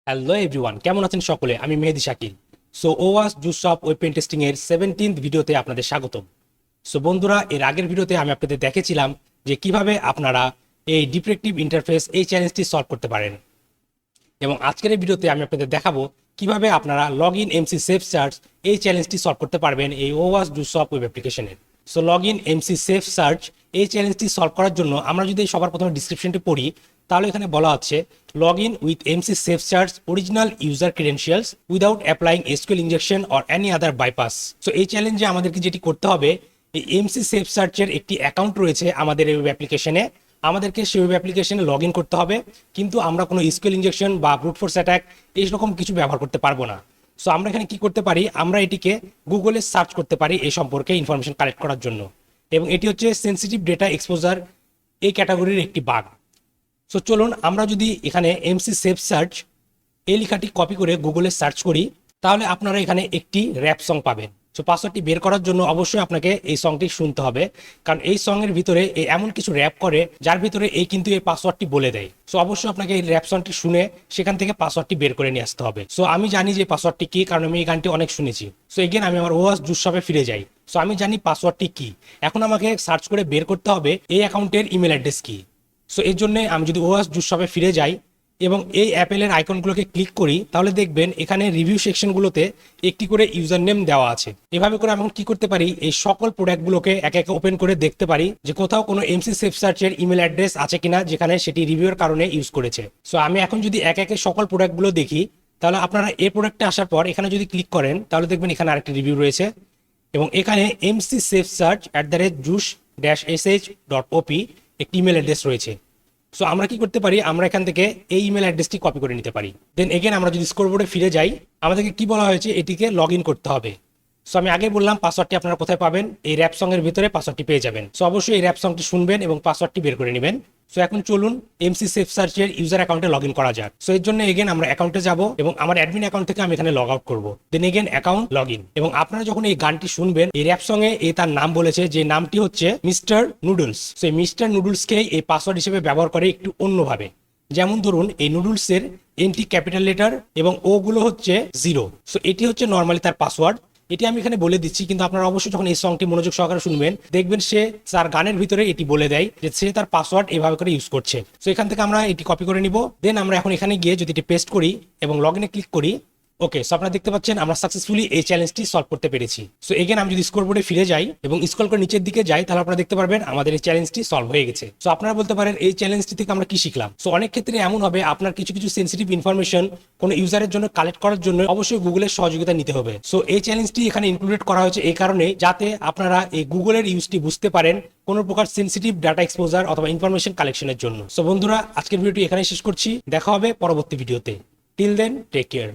Hello everyone, কেমন আছেন সকলে? আমি মেহেদিশাকিল। সো ওওয়াস্প জুসপ ওয়েব পেন টেস্টিং এর 17th ভিডিওতে আপনাদের স্বাগতম। সো বন্ধুরা, এর আগের ভিডিওতে আমি আপনাদের দেখেছিলাম যে কিভাবে আপনারা এই ডিফেক্টিভ ইন্টারফেস এই চ্যালেঞ্জটি সলভ করতে পারেন, এবং আজকের এই ভিডিওতে আমি আপনাদের দেখাবো কিভাবে আপনারা log in MC safe search এই চ্যালেঞ্জটি সলভ করতে পারবেন এই ওওয়াস্প জুসপ ওয়েব অ্যাপ্লিকেশনের। So log in MC safe search এই চ্যালেঞ্জটি সলভ করার জন্য আমরা যদি সবার প্রথমে ডিসক্রিপশনটি পড়ি, তাহলে এখানে বলা হচ্ছে log in with MC safe search original user credentials without applying SQL injection or any other bypass. So এই চ্যালেঞ্জে আমাদেরকে যেটি করতে হবে, এই এমসি সেফ সার্চের একটি অ্যাকাউন্ট রয়েছে আমাদের এই ওয়েব অ্যাপ্লিকেশনে, আমাদেরকে সেই ওয়েব অ্যাপ্লিকেশনে লগ ইন করতে হবে, কিন্তু আমরা কোনো এসকিউএল ইনজেকশন বা ব্রুট ফোর্স অ্যাটাক এইরকম কিছু ব্যবহার করতে পারবো না। সো আমরা এখানে কি করতে পারি, আমরা এটিকে গুগলে সার্চ করতে পারি এই সম্পর্কে ইনফরমেশন কালেক্ট করার জন্য, এবং এটি হচ্ছে সেন্সিটিভ ডেটা এক্সপোজার এই ক্যাটাগরির একটি বাগ। সো চলুন আমরা যদি এখানে এমসি সেফ সার্চ এই লেখাটি কপি করে গুগলে সার্চ করি, তাহলে আপনারা এখানে একটি র্যাপ সং পাবেন। সো পাসওয়ার্ডটি বের করার জন্য অবশ্যই আপনাকে এই সংটি শুনতে হবে, কারণ এই সঙের ভিতরে এমন কিছু র্যাপ করে যার ভিতরে কিন্তু এই পাসওয়ার্ডটি বলে দেয়। সো অবশ্যই আপনাকে এই র্যাপ সংটি শুনে সেখান থেকে পাসওয়ার্ডটি বের করে নিয়ে আসতে হবে। সো আমি জানি যে পাসওয়ার্ডটি কি, কারণ আমি এই গানটি অনেক শুনেছি। সো এগেন আমি আমার ওওয়াস্প জুসপে ফিরে যাই। সো আমি জানি পাসওয়ার্ডটি কি, এখন আমাকে সার্চ করে বের করতে হবে এই অ্যাকাউন্টের ইমেল অ্যাড্রেস কি। সো এর জন্য আমি যদি ওওয়াস্প জুসপে ফিরে যাই এবং এই অ্যাপেলের আইকনগুলোকে ক্লিক করি, তাহলে দেখবেন এখানে রিভিউ সেকশনগুলোতে একটি করে ইউজার নেম দেওয়া আছে। এভাবে করে আমি কি করতে পারি, এই সকল প্রোডাক্টগুলোকে একে একে ওপেন করে দেখতে পারি যে কোথাও কোনো এমসি সেফ সার্চের ইমেল অ্যাড্রেস আছে কিনা যেখানে সেটি রিভিউর কারণে ইউজ করেছে। সো আমি এখন যদি একে একে সকল প্রোডাক্টগুলো দেখি, তাহলে আপনারা এই প্রোডাক্টে আসার পর এখানে যদি ক্লিক করেন, তাহলে দেখবেন এখানে আরেকটি রিভিউ রয়েছে, এবং এখানে এমসি সেফ সার্চ @juice-sh.op একটি ইমেল অ্যাড্রেস রয়েছে। সো আমরা কি করতে পারি, আমরা এখান থেকে এই ইমেল অ্যাড্রেসটি কপি করে নিতে পারি। দেন এগেন আমরা যদি স্কোরবোর্ডে ফিরে যাই, আমাদেরকে কি বলা হয়েছে, এটিকে লগ ইন করতে হবে। সো আমি আগে বললাম পাসওয়ার্ডটি আপনারা কোথায় পাবেন, এই র্যাপ সঙের ভিতরে পাসওয়ার্ডটি পেয়ে যাবেন। সো অবশ্যই এই র্যাপ সঙটি শুনবেন এবং পাসওয়ার্ডটি বের করে নেবেন। সো এখন চলুন এমসি সেফ সার্চের ইউজার অ্যাকাউন্টে লগ ইন করা যাক। সো এর জন্য এগেন আমরা অ্যাকাউন্টে যাব এবং আমার অ্যাডমিন অ্যাকাউন্ট থেকে আমি এখানে লগ আউট করবো। Then again account log in, এবং আপনারা যখন এই গানটি শুনবেন, এই র্যাপ সঙে তার নাম বলেছে, যে নামটি হচ্ছে মিস্টার নুডলস। সো এই মিস্টার নুডলসকে এই পাসওয়ার্ড হিসেবে ব্যবহার করে একটু অন্যভাবে। যেমন ধরুন এই নুডলসের এনটি ক্যাপিটাল লেটার এবং ও গুলো হচ্ছে 0। সো এটি হচ্ছে নর্মালি তার পাসওয়ার্ড। এটি আমি এখানে বলে দিচ্ছি, কিন্তু আপনারা অবশ্যই যখন এই সংটি মনোযোগ সহকারে শুনবেন, দেখবেন সে তার গানের ভিতরে এটি বলে দেয় যে সে তার পাসওয়ার্ড এভাবে করে ইউজ করছে। সো এখান থেকে আমরা এটি কপি করে নিব। দেন আমরা এখন এখানে গিয়ে যদি এটি পেস্ট করি এবং লগ ইনে ক্লিক করি, ওকে, সো আপনারা দেখতে পাচ্ছেন আমরা সাকসেসফুলি এই চ্যালেঞ্জটি সলভ করতে পেরেছি। সো এগেন আমি যদি স্কোরবোর্ডে ফিরে যাই এবং স্ক্রল করে নিচের দিকে যাই, তাহলে আপনারা দেখতে পারবেন আমাদের এই চ্যালেঞ্জটি সলভ হয়ে গেছে। সো আপনারা বলতে পারেন এই চ্যালেঞ্জটি থেকে আমরা কি শিখলাম। সো অনেক ক্ষেত্রে এমন হবে, আপনার কিছু কিছু সেন্সিটিভ ইনফরমেশন কোনো ইউজারের জন্য কালেক্ট করার জন্য অবশ্যই গুগলের সহযোগিতা নিতে হবে। সো এই চ্যালেঞ্জটি এখানে ইনক্লুডেড করা হয়েছে এই কারণে, যাতে আপনারা এই গুগলের ইউজটি বুঝতে পারেন কোনো প্রকার সেন্সিটিভ ডাটা এক্সপোজার অথবা ইনফরমেশন কালেকশনের জন্য। সো বন্ধুরা, আজকের ভিডিওটি এখানে শেষ করছি, দেখা হবে পরবর্তী ভিডিওতে। Till then, take care.